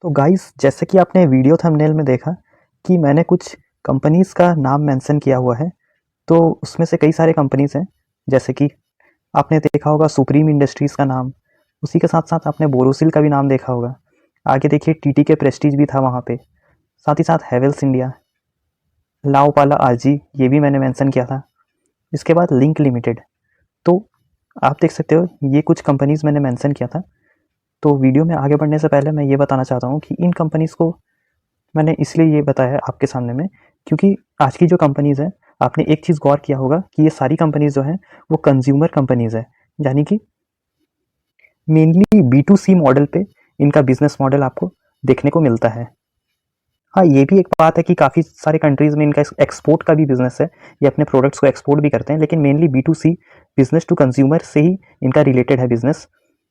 तो गाइस, जैसे कि आपने वीडियो थंबनेल में देखा कि मैंने कुछ कंपनीज़ का नाम मेंशन किया हुआ है। तो उसमें से कई सारे कंपनीज़ हैं, जैसे कि आपने देखा होगा सुप्रीम इंडस्ट्रीज़ का नाम। उसी के साथ साथ आपने बोरोसिल का भी नाम देखा होगा। आगे देखिए टीटीके प्रेस्टीज भी था वहाँ पे। साथ ही साथ हैवेल्स इंडिया, लाओपाला आरजी, ये भी मैंने मेंशन किया था। इसके बाद लिंक लिमिटेड। तो आप देख सकते हो ये कुछ कंपनीज़ मैंने मेंशन किया था। तो वीडियो में आगे बढ़ने से पहले मैं ये बताना चाहता हूँ कि इन कंपनीज़ को मैंने इसलिए ये बताया आपके सामने में, क्योंकि आज की जो कंपनीज़ हैं, आपने एक चीज़ गौर किया होगा कि ये सारी कंपनीज़ जो हैं वो कंज्यूमर कंपनीज़ है, यानी कि मेनली B2C मॉडल पे इनका बिजनेस मॉडल आपको देखने को मिलता है। हाँ, ये भी एक बात है कि काफ़ी सारे कंट्रीज़ में इनका एक्सपोर्ट का भी बिजनेस है, ये अपने प्रोडक्ट्स को एक्सपोर्ट भी करते हैं, लेकिन mainly B2C business to consumer से ही इनका रिलेटेड है बिजनेस।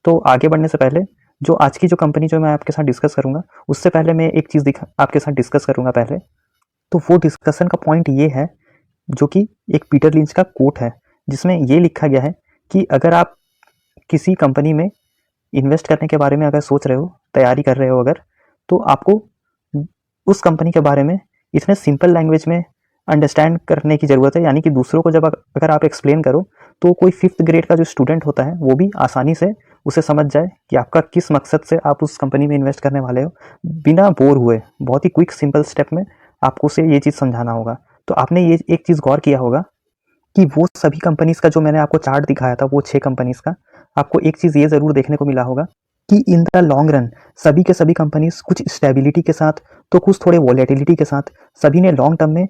तो आगे बढ़ने से पहले जो आज की जो कंपनी जो मैं आपके साथ डिस्कस करूँगा, उससे पहले मैं एक चीज़ आपके साथ डिस्कस करूँगा पहले। तो वो डिस्कशन का पॉइंट ये है, जो कि एक पीटर लिंच का कोट है, जिसमें ये लिखा गया है कि अगर आप किसी कंपनी में इन्वेस्ट करने के बारे में अगर सोच रहे हो, तैयारी कर रहे हो अगर, तो आपको उस कंपनी के बारे में इतने सिंपल लैंग्वेज में अंडरस्टैंड करने की ज़रूरत है, यानी कि दूसरों को जब अगर आप एक्सप्लेन करो तो कोई 5th ग्रेड का जो स्टूडेंट होता है वो भी आसानी से उसे समझ जाए कि आपका किस मकसद से आप उस कंपनी में इन्वेस्ट करने वाले हो, बिना बोर हुए। बहुत ही क्विक सिंपल स्टेप में आपको उसे ये चीज़ समझाना होगा। तो आपने ये एक चीज़ गौर किया होगा कि वो सभी कंपनीज़ का जो मैंने आपको चार्ट दिखाया था, वो 6 कंपनीज़ का, आपको एक चीज़ ये ज़रूर देखने को मिला होगा कि इन द लॉन्ग रन सभी के सभी कंपनीज़ कुछ स्टेबिलिटी के साथ, तो कुछ थोड़े वॉलेटिलिटी के साथ, सभी ने लॉन्ग टर्म में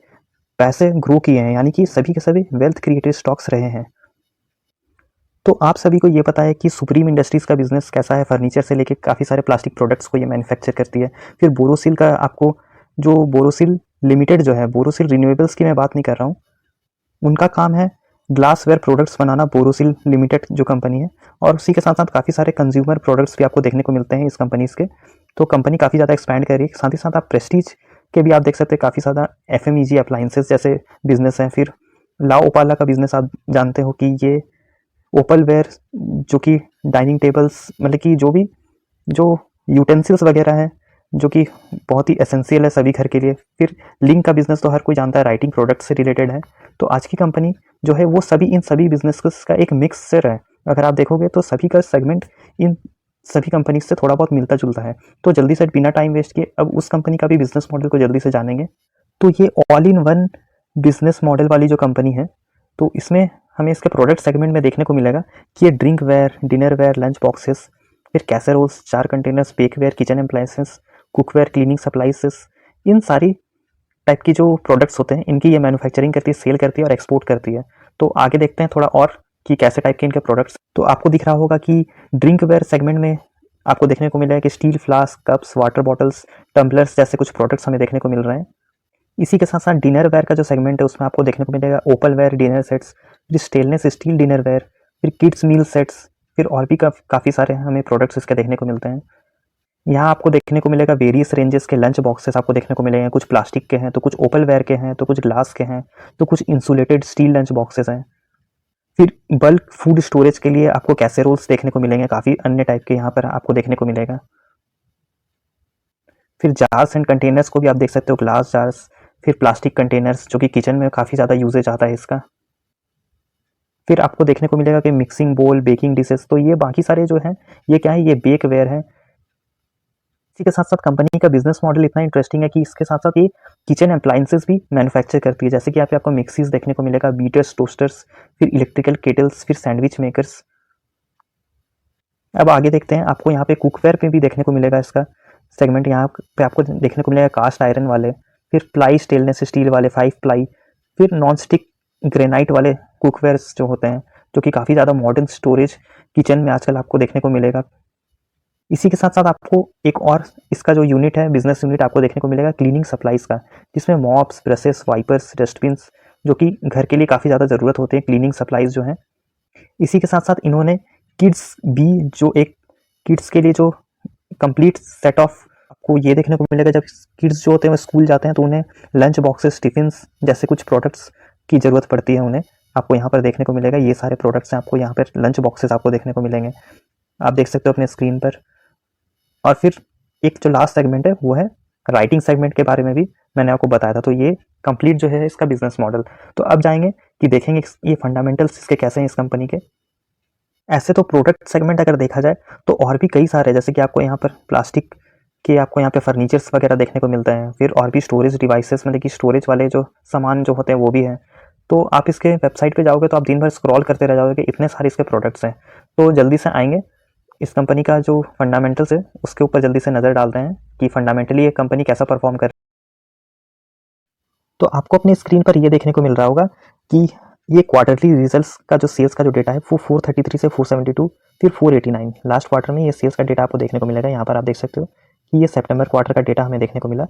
पैसे ग्रो किए हैं, यानी कि सभी के सभी वेल्थ क्रिएटेड स्टॉक्स रहे हैं। तो आप सभी को ये पता है कि सुप्रीम इंडस्ट्रीज़ का बिजनेस कैसा है, फर्नीचर से लेके काफ़ी सारे प्लास्टिक प्रोडक्ट्स को ये मैन्युफैक्चर करती है। फिर बोरोसिल का आपको, जो बोरोसिल लिमिटेड जो है, बोरोसिल रिन्यूएबल्स की मैं बात नहीं कर रहा हूँ, उनका काम है ग्लासवेयर प्रोडक्ट्स बनाना, बोरोसिल लिमिटेड जो कंपनी है। और उसी के साथ साथ काफ़ी सारे कंज्यूमर प्रोडक्ट्स भी आपको देखने को मिलते हैं इस कंपनीज़ के। तो कंपनी काफ़ी ज़्यादा एक्सपैंड कर रही है। साथ ही साथ आप प्रेस्टीज के भी आप देख सकते हैं, काफ़ी ज़्यादा FMEG अप्लाइंसेस जैसे बिजनेस हैं। फिर ला ओपाला का बिजनेस आप जानते हो कि ये ओपल वेयर, जो कि डाइनिंग टेबल्स, मतलब कि जो भी जो यूटेंसिल्स वगैरह हैं, जो कि बहुत ही एसेंशियल है सभी घर के लिए। फिर लिंक का बिजनेस तो हर कोई जानता है, राइटिंग प्रोडक्ट से रिलेटेड है। तो आज की कंपनी जो है वो सभी इन सभी बिजनेस का एक मिक्सचर है। अगर आप देखोगे तो सभी का सेगमेंट इन सभी कंपनी से थोड़ा बहुत मिलता जुलता है। तो जल्दी से बिना टाइम वेस्ट किए अब उस कंपनी का भी बिजनेस मॉडल को जल्दी से जानेंगे। तो ये all in one business model वाली जो कंपनी है, तो इसमें हमें इसके प्रोडक्ट सेगमेंट में देखने को मिलेगा कि ये drinkware, dinnerware, lunch boxes, फिर casseroles, jar containers, bakeware, kitchen appliances, cookware, cleaning supplies, इन सारी टाइप की जो प्रोडक्ट्स होते हैं इनकी ये मैन्युफैक्चरिंग करती है, सेल करती है और एक्सपोर्ट करती है। तो आगे देखते हैं थोड़ा और कि कैसे टाइप के इनके प्रोडक्ट्स। तो आपको दिख रहा होगा कि ड्रिंक वेयर सेगमेंट में आपको देखने को मिलेगा कि steel flask, cups, water bottles, tumblers जैसे कुछ प्रोडक्ट्स हमें देखने को मिल रहे हैं। इसी के साथ साथ डिनर वेयर का जो सेगमेंट है उसमें आपको देखने को मिलेगा ओपल वेयर डिनर सेट्स, फिर स्टेनलेस स्टील डिनर वेयर, फिर किड्स मील सेट्स, फिर और भी काफ़ी सारे हमें प्रोडक्ट्स इसके देखने को मिलते हैं। यहाँ आपको देखने को मिलेगा वेरियस रेंजेस के लंच बॉक्सेस आपको देखने को मिलेंगे। कुछ प्लास्टिक के हैं, तो कुछ ओपल वेयर के हैं, तो कुछ ग्लास के हैं, तो कुछ इंसुलेटेड स्टील लंच बॉक्सेस हैं। फिर बल्क फूड स्टोरेज के लिए आपको कैसेरोल्स देखने को मिलेंगे, काफ़ी अन्य टाइप के यहाँ पर आपको देखने को मिलेगा। फिर जार्स एंड कंटेनर्स को भी आप देख सकते हो, ग्लास जार्स, फिर प्लास्टिक कंटेनर्स, जो कि किचन में काफ़ी ज़्यादा यूजेज आता है इसका। फिर आपको देखने को मिलेगा कि मिक्सिंग बोल, बेकिंग डिशेस, तो ये बाकी सारे जो हैं ये क्या है, ये बेक वेयर है। इसी के साथ साथ कंपनी का बिजनेस मॉडल इतना इंटरेस्टिंग है कि इसके साथ साथ ये किचन अप्लाइंसेस भी मैन्युफैक्चर करती है, जैसे कि यहाँ पे आपको मिक्सीज देखने को मिलेगा, बीटर्स, टोस्टर्स, फिर इलेक्ट्रिकल केटल्स, फिर सैंडविच मेकर्स। अब आगे देखते हैं, आपको यहाँ पे कुकवेयर पे भी देखने को मिलेगा इसका सेगमेंट। यहाँ पे आपको देखने को मिलेगा कास्ट आयरन वाले, फिर प्लाई स्टेनलेस स्टील वाले 5 प्लाई, फिर नॉन स्टिक ग्रेनाइट वाले कुकवेयर्स जो होते हैं, जो कि काफ़ी ज़्यादा मॉडर्न स्टोरेज किचन में आजकल आपको देखने को मिलेगा। इसी के साथ साथ आपको एक और इसका जो यूनिट है, बिजनेस यूनिट, आपको देखने को मिलेगा क्लीनिंग सप्लाईज का, जिसमें मॉप्स, ब्रशेस, वाइपर्स, डस्टबिन्स, जो कि घर के लिए काफ़ी ज़्यादा ज़रूरत होते हैं, क्लीनिंग सप्लाईज जो हैं। इसी के साथ साथ इन्होंने किड्स भी, जो एक किड्स के लिए जो कंप्लीट सेट ऑफ, आपको ये देखने को मिलेगा जब किड्स जो होते हैं वो स्कूल जाते हैं तो उन्हें लंच बॉक्सेस, टिफिन्स जैसे कुछ प्रोडक्ट्स की ज़रूरत पड़ती है उन्हें, आपको यहाँ पर देखने को मिलेगा। ये सारे प्रोडक्ट्स हैं, आपको यहाँ पर लंच बॉक्सेस आपको देखने को मिलेंगे, आप देख सकते हो अपने स्क्रीन पर। और फिर एक जो लास्ट सेगमेंट है वो है राइटिंग सेगमेंट के बारे में भी मैंने आपको बताया था। तो ये कंप्लीट जो है इसका बिजनेस मॉडल। तो अब जाएंगे कि देखेंगे ये फंडामेंटल्स इसके कैसे हैं इस कंपनी के। ऐसे तो प्रोडक्ट सेगमेंट अगर देखा जाए तो और भी कई सारे, जैसे कि आपको यहाँ पर प्लास्टिक के आपको यहाँ पे फर्नीचर्स वगैरह देखने को मिलते हैं, फिर और भी स्टोरेज डिवाइसेस मतलब कि स्टोरेज वाले जो सामान जो होते हैं वो भी हैं। तो आप इसके वेबसाइट पे जाओगे तो आप दिन भर स्क्रॉल करते रह जाओगे कि इतने सारे इसके प्रोडक्ट्स हैं। तो जल्दी से आएंगे इस कंपनी का जो फंडामेंटल्स है उसके ऊपर जल्दी से नज़र डालते हैं कि फंडामेंटली ये कंपनी कैसा परफॉर्म कर। तो आपको अपनी स्क्रीन पर ये देखने को मिल रहा होगा कि ये क्वार्टरली रिजल्ट्स का जो सेल्स का जो डेटा है वो 433 से 472 फिर 489 लास्ट क्वार्टर में ये सेल्स का डेटा आपको देखने को मिलेगा। यहाँ पर आप देख सकते हो कि ये सितंबर क्वार्टर का डेटा हमें देखने को मिला।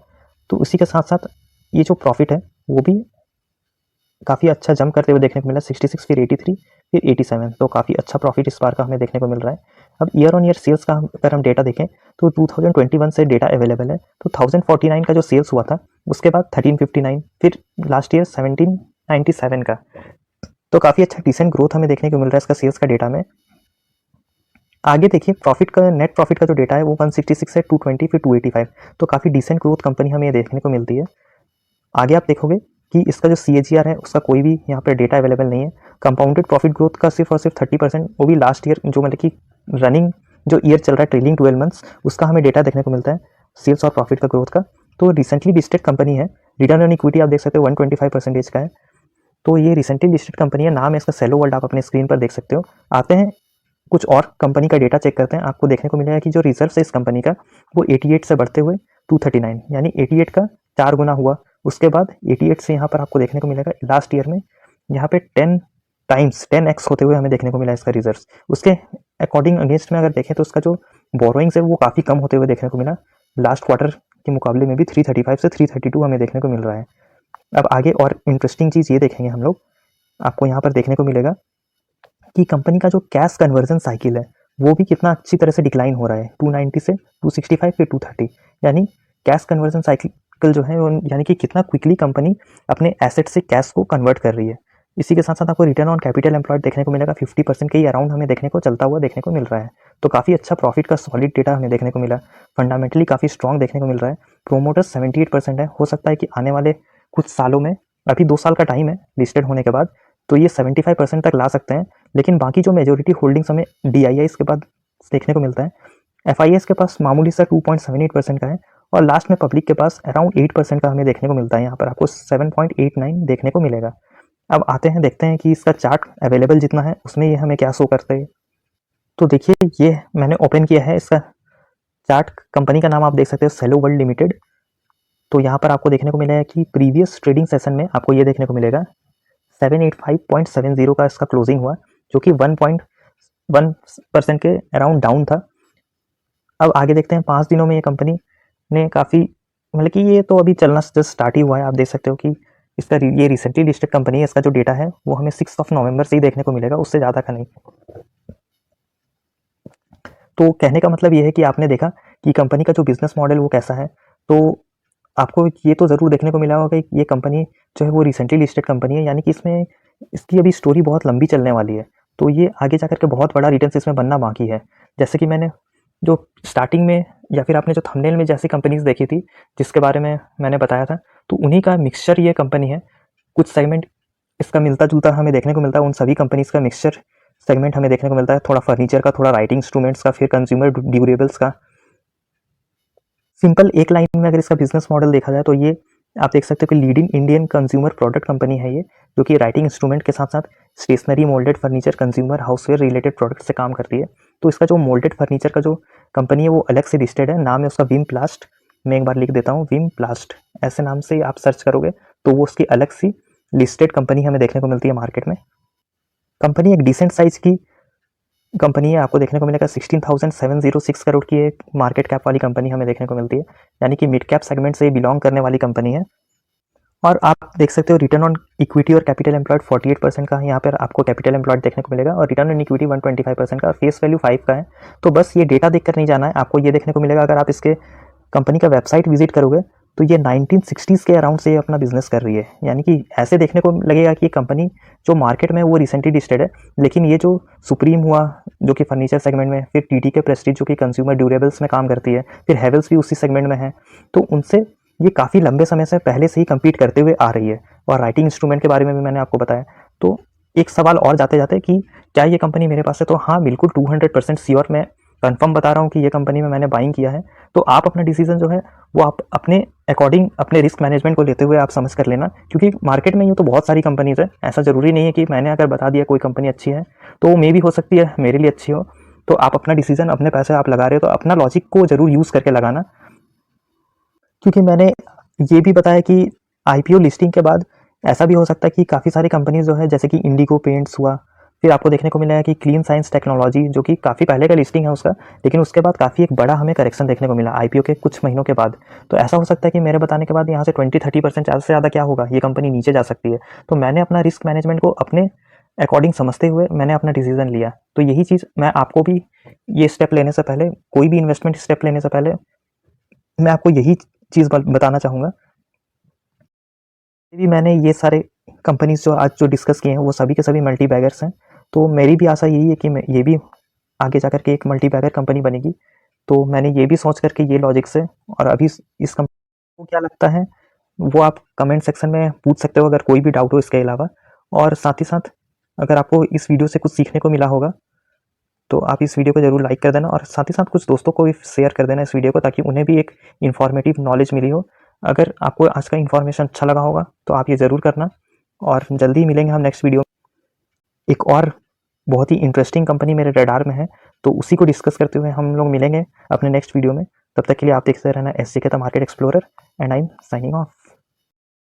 तो उसी के साथ साथ ये जो प्रॉफिट है वो भी काफ़ी अच्छा जंप करते हुए देखने को मिला, 66 फिर 83 फिर 87। तो काफ़ी अच्छा प्रॉफिट इस बार का हमें देखने को मिल रहा है। अब ईयर ऑन ईयर सेल्स का अगर हम डेटा देखें तो 2021 से डेटा अवेलेबल है। तो 1049 का जो सेल्स हुआ था उसके बाद 1359 फिर लास्ट ईयर 1797 का। तो काफ़ी अच्छा डिसेंट ग्रोथ हमें देखने को मिल रहा है इसका सेल्स का डेटा में। आगे देखिए प्रॉफिट का, नेट प्रॉफिट का जो डेटा है वो 166 है, 220 फिर 285। तो काफ़ी डिसेंट ग्रोथ कंपनी हमें देखने को मिलती है। आगे आप देखोगे कि इसका जो CAGR है उसका कोई भी यहाँ पर डेटा अवेलेबल नहीं है। कंपाउंडेड प्रॉफिट ग्रोथ का सिर्फ और सिर्फ 30%, वो भी लास्ट ईयर जो मतलब कि रनिंग जो ईयर चल रहा है ट्रेलिंग 12 मंथ्स उसका हमें डेटा देखने को मिलता है सेल्स और प्रॉफिट का ग्रोथ का। तो रिसेंटली लिस्टेड कंपनी है। रिटर्न ऑन इक्विटी आप देख सकते हो 125% का है। तो ये रिसेंटली लिस्टेड कंपनी है, नाम है इसका सेलो वर्ल्ड, आप अपने स्क्रीन पर देख सकते हो। आते हैं कुछ और कंपनी का डेटा चेक करते हैं। आपको देखने को मिलेगा कि जो रिजर्व है इस कंपनी का वो 88 से बढ़ते हुए 239 यानी 88 का 4 गुना हुआ। उसके बाद 88 से यहाँ पर आपको देखने को मिलेगा लास्ट ईयर में यहाँ पे 10x होते हुए हमें देखने को मिला इसका रिजर्व। उसके अकॉर्डिंग अगेंस्ट में अगर देखें तो उसका जो बोरोइंग्स है वो काफ़ी कम होते हुए देखने को मिला। लास्ट क्वार्टर के मुकाबले में भी 335 से 332 हमें देखने को मिल रहा है। अब आगे और इंटरेस्टिंग चीज़ ये देखेंगे हम लोग, आपको यहाँ पर देखने को मिलेगा कि कंपनी का जो कैश कन्वर्जन साइकिल है वो भी कितना अच्छी तरह से डिक्लाइन हो रहा है, 290 से 265 फिर 230। यानी कैश कन्वर्जन साइकिल जो है वो यानी कि कितना क्विकली कंपनी अपने एसेट से कैश को कन्वर्ट कर रही है। इसी के साथ साथ आपको रिटर्न ऑन कैपिटल एम्प्लॉयड देखने को मिलेगा 50% के ही अराउंड हमें देखने को चलता हुआ देखने को मिल रहा है। तो काफ़ी अच्छा प्रॉफिट का सॉलिड डेटा हमें देखने को मिला। फंडामेंटली काफ़ी स्ट्रॉन्ग देखने को मिल रहा है। प्रोमोटर्स 78% है। हो सकता है कि आने वाले कुछ सालों में, अभी 2 साल का टाइम है लिस्टेड होने के बाद, तो ये 75% तक ला सकते हैं। लेकिन बाकी जो मेजोरिटी होल्डिंग्स हमें DIIs के बाद देखने को मिलता है। FIS के पास मामूली सा 2.78% का है और लास्ट में पब्लिक के पास अराउंड 8% का हमें देखने को मिलता है। यहाँ पर आपको 7.89 देखने को मिलेगा। अब आते हैं देखते हैं कि इसका चार्ट अवेलेबल जितना है उसमें ये हमें क्या शो करते हैं। तो देखिए ये मैंने ओपन किया है इसका चार्ट। कंपनी का नाम आप देख सकते हो सेलो वर्ल्ड लिमिटेड। तो यहाँ पर आपको देखने को मिलेगा कि प्रीवियस ट्रेडिंग सेशन में आपको ये देखने को मिलेगा 785.70 का इसका क्लोजिंग हुआ, जो कि 1.1% के अराउंड डाउन था। अब आगे देखते हैं 5 दिनों में ये कंपनी ने काफ़ी मतलब कि ये तो अभी चलना जस्ट स्टार्ट ही हुआ है। आप देख सकते हो कि इसका ये रिसेंटली लिस्टेड कंपनी है। इसका जो डेटा है वो हमें 6 नवंबर से ही देखने को मिलेगा, उससे ज़्यादा का नहीं। तो कहने का मतलब ये है कि आपने देखा कि कंपनी का जो बिजनेस मॉडल वो कैसा है। तो आपको ये तो ज़रूर देखने को मिला होगा कि ये कंपनी जो है वो रिसेंटली लिस्टेड कंपनी है, यानी कि इसमें इसकी अभी स्टोरी बहुत लंबी चलने वाली है। तो ये आगे जा करके बहुत बड़ा रिटर्न इसमें बनना बाकी है। जैसे कि मैंने जो स्टार्टिंग में या फिर आपने जो थंबनेल में जैसी कंपनीज देखी थी जिसके बारे में मैंने बताया था, तो उन्हीं का मिक्सचर ये कंपनी है। कुछ सेगमेंट इसका मिलता जुलता हमें देखने को मिलता है। उन सभी कंपनीज का मिक्सचर सेगमेंट हमें देखने को मिलता है। थोड़ा फर्नीचर का, थोड़ा राइटिंग इंस्ट्रूमेंट्स का, फिर कंज्यूमर ड्यूरेबल्स का। सिंपल एक लाइन में अगर इसका बिजनेस मॉडल देखा जाए तो ये आप देख सकते हो कि leading Indian consumer product company है ये, जो कि राइटिंग इंस्ट्रूमेंट के साथ साथ stationery, moulded furniture, consumer houseware related product से काम करती है। तो इसका जो मोल्डेड फर्नीचर का जो कंपनी है वो अलग से लिस्टेड है। नाम है उसका विम प्लास्ट। मैं एक बार लिख देता हूँ, विम प्लास्ट ऐसे नाम से आप सर्च करोगे तो वो उसकी अलग सी लिस्टेड कंपनी हमें देखने को मिलती है मार्केट में। कंपनी एक डिसेंट साइज की कंपनी है। आपको देखने को मिलेगा 16,706 करोड़ की एक मार्केट कैप वाली कंपनी हमें देखने को मिलती है, यानी कि मिड कैप सेगमेंट से बिलोंग करने वाली कंपनी है। और आप देख सकते हो रिटर्न ऑन इक्विटी और कैपिटल एम्प्लॉयड 48% का यहाँ पर आपको कैपिटल एम्प्लॉयड देखने को मिलेगा, और रिटर्न ऑन इक्विटी 125% का, फेस वैल्यू 5 का है। तो बस ये डेटा देखकर नहीं जाना है, आपको ये देखने को मिलेगा। अगर आप इसके कंपनी का वेबसाइट विजिट करोगे तो ये 1960s के अराउंड से ये अपना बिजनेस कर रही है। यानी कि ऐसे देखने को लगेगा कि ये कंपनी जो मार्केट में वो रिसेंटली लिस्टेड है, लेकिन ये जो सुप्रीम हुआ जो कि फर्नीचर सेगमेंट में, फिर टीटीके प्रेस्टीज जो कि कंज्यूमर ड्यूरेबल्स में काम करती है, फिर हेवल्स भी उसी सेगमेंट में है, तो उनसे ये काफ़ी लंबे समय से पहले से ही कम्पीट करते हुए आ रही है। और राइटिंग इंस्ट्रूमेंट के बारे में भी मैंने आपको बताया। तो एक सवाल और जाते जाते कि क्या ये कंपनी मेरे पास है, तो हाँ बिल्कुल 200% श्योर मैं कंफर्म बता रहा हूँ कि ये कंपनी में मैंने बाइंग किया है। तो आप अपना डिसीजन जो है वो आप अपने अकॉर्डिंग अपने रिस्क मैनेजमेंट को लेते हुए आप समझ कर लेना, क्योंकि मार्केट में यूँ तो बहुत सारी कंपनीज है, ऐसा ज़रूरी नहीं है कि मैंने अगर बता दिया कोई कंपनी अच्छी है तो वो मे भी हो सकती है मेरे लिए अच्छी हो। तो आप अपना डिसीजन, अपने पैसे आप लगा रहे हो तो अपना लॉजिक को ज़रूर यूज़ करके लगाना, क्योंकि मैंने ये भी बताया कि आईपीओ लिस्टिंग के बाद ऐसा भी हो सकता है कि काफ़ी सारी कंपनीज जो है जैसे कि इंडिगो पेंट्स हुआ, फिर आपको देखने को मिला है कि क्लीन साइंस टेक्नोलॉजी जो कि काफ़ी पहले का लिस्टिंग है उसका, लेकिन उसके बाद काफ़ी एक बड़ा हमें करेक्शन देखने को मिला आईपीओ के कुछ महीनों के बाद। तो ऐसा हो सकता है कि मेरे बताने के बाद यहाँ से 20-30% ज़्यादा से ज़्यादा क्या होगा, ये कंपनी नीचे जा सकती है। तो मैंने अपना रिस्क मैनेजमेंट को अपने अकॉर्डिंग समझते हुए मैंने अपना डिसीजन लिया। तो यही चीज़ मैं आपको भी, ये स्टेप लेने से पहले, कोई भी इन्वेस्टमेंट स्टेप लेने से पहले मैं आपको यही चीज़ बताना चाहूँगा। भी मैंने ये सारे कंपनीज जो आज जो डिस्कस किए हैं वो सभी के सभी मल्टी बैगर्स हैं। तो मेरी भी आशा यही है कि मैं ये भी आगे जाकर के एक मल्टी बैगर कंपनी बनेगी। तो मैंने ये भी सोच करके ये लॉजिक से, और अभी इस कंपनी को क्या लगता है वो आप कमेंट सेक्शन में पूछ सकते हो अगर कोई भी डाउट हो इसके अलावा। और साथ ही साथ अगर आपको इस वीडियो से कुछ सीखने को मिला होगा तो आप इस वीडियो को ज़रूर लाइक कर देना, और साथ ही साथ कुछ दोस्तों को भी शेयर कर देना इस वीडियो को, ताकि उन्हें भी एक इन्फॉर्मेटिव नॉलेज मिली हो। अगर आपको आज का इन्फॉर्मेशन अच्छा लगा होगा तो आप ये ज़रूर करना, और जल्दी ही मिलेंगे हम नेक्स्ट वीडियो में। एक और बहुत ही इंटरेस्टिंग कंपनी मेरे रडार में है, तो उसी को डिस्कस करते हुए हम लोग मिलेंगे अपने नेक्स्ट वीडियो में। तब तक के लिए आप देखते रहना SJK the market explorer, and I am signing off.